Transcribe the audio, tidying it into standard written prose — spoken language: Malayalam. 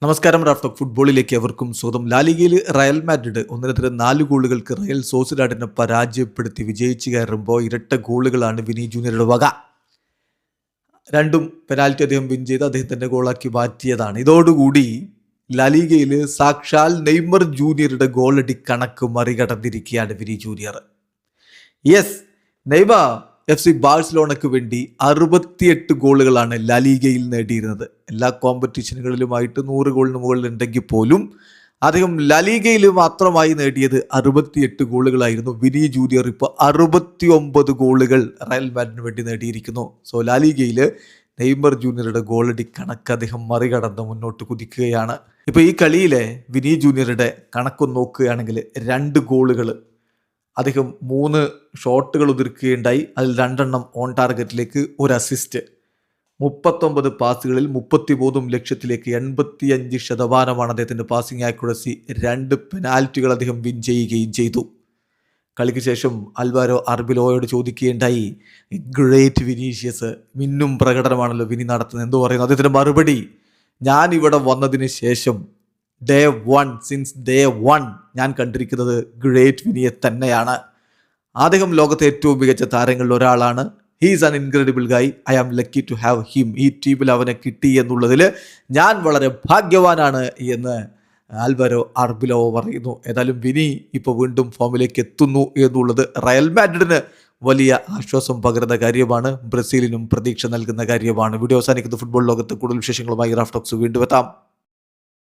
നമസ്കാരം. റാഫ്റ്റോക്ക് ഫുട്ബോളിലേക്ക് അവർക്കും സ്വാഗതം. ലാലിഗയിൽ റയൽ മാഡ്രിഡ് 1-4 ഗോളുകൾക്ക് റയൽ സോസിഡാഡിനെ പരാജയപ്പെടുത്തി വിജയിച്ചു കയറുമ്പോൾ ഇരട്ട ഗോളുകളാണ് വിനി ജൂനിയറുടെ വക. രണ്ടും പെനാൽറ്റി അദ്ദേഹം വിൻ ചെയ്ത് അദ്ദേഹത്തിൻ്റെ ഗോളാക്കി മാറ്റിയതാണ്. ഇതോടുകൂടി ലാലിഗയിൽ സാക്ഷാൽ നെയ്മർ ജൂനിയറുടെ ഗോളടി കണക്ക് മറികടന്നിരിക്കുകയാണ് Vini Junior. Yes, Neymar FC ബാഴ്സലോണയ്ക്ക് വേണ്ടി 68 ഗോളുകളാണ് ലാലിഗയിൽ നേടിയിരുന്നത്. എല്ലാ കോമ്പറ്റീഷനുകളിലുമായിട്ട് 100 ഗോളിന് മുകളിലുണ്ടെങ്കിൽ പോലും അദ്ദേഹം ലാലിഗയിൽ മാത്രമായി നേടിയത് 68 ഗോളുകളായിരുന്നു. വിനി ജൂനിയർ ഇപ്പോൾ 69 ഗോളുകൾ റയൽ മാഡ്രിഡിന് വേണ്ടി നേടിയിരിക്കുന്നു. സോ ലാലിഗയിൽ നെയ്മർ ജൂനിയറുടെ ഗോളടി കണക്ക് അദ്ദേഹം മറികടന്ന് മുന്നോട്ട് കുതിക്കുകയാണ്. ഇപ്പോൾ ഈ കളിയിലെ വിനി ജൂനിയറുടെ കണക്കൊന്ന് നോക്കുകയാണെങ്കിൽ 2 ഗോളുകൾ, അദ്ദേഹം 3 ഷോട്ടുകൾ ഉതിർക്കുകയുണ്ടായി. അതിൽ 2 ഓൺ ടാർഗറ്റിലേക്ക്, 1 അസിസ്റ്റ്, 39 പാസുകളിൽ 33 ലക്ഷ്യത്തിലേക്ക് 85% അദ്ദേഹത്തിൻ്റെ പാസിംഗ് ആക്യുറസി. 2 പെനാൽറ്റികൾ അദ്ദേഹം വിൻ ചെയ്യുകയും ചെയ്തു. കളിക്ക് ശേഷം അൽവാരോ അർബിലോയോട് ചോദിക്കുകയുണ്ടായി, ഗ്രേറ്റ് വിനീഷ്യസ്, മിന്നും പ്രകടനമാണല്ലോ വിനി നടത്തുന്നത്, എന്തു പറയുന്നു? അദ്ദേഹത്തിൻ്റെ മറുപടി, ഞാൻ ഇവിടെ വന്നതിന് ശേഷം സിൻസ് ഡേ വൺ ഞാൻ കണ്ടിരിക്കുന്നത് ഗ്രേറ്റ് വിനിയെ തന്നെയാണ്. അദ്ദേഹം ലോകത്തെ ഏറ്റവും മികച്ച താരങ്ങളിൽ ഒരാളാണ്. He is an incredible guy. I am lucky to have him. ഈ ടീമിൽ അവനെ കിട്ടി എന്നുള്ളതിൽ ഞാൻ വളരെ ഭാഗ്യവാനാണ് എന്ന് ആൽവാരോ അർബിലോ പറയുന്നു. ഏതായാലും വിനി ഇപ്പോൾ വീണ്ടും ഫോമിലേക്ക് എത്തുന്നു എന്നുള്ളത് റയൽ മാഡ്രിഡിന് വലിയ ആശ്വാസം പകരുന്ന കാര്യമാണ്. ബ്രസീലിനും പ്രതീക്ഷ നൽകുന്ന കാര്യമാണ്. വീഡിയോ അവസാനിക്കുന്ന ഫുട്ബോൾ ലോകത്ത് കൂടുതൽ വിശേഷങ്ങളുമായി റാഫ്റ്റോക്സ് വീണ്ടും എത്താം.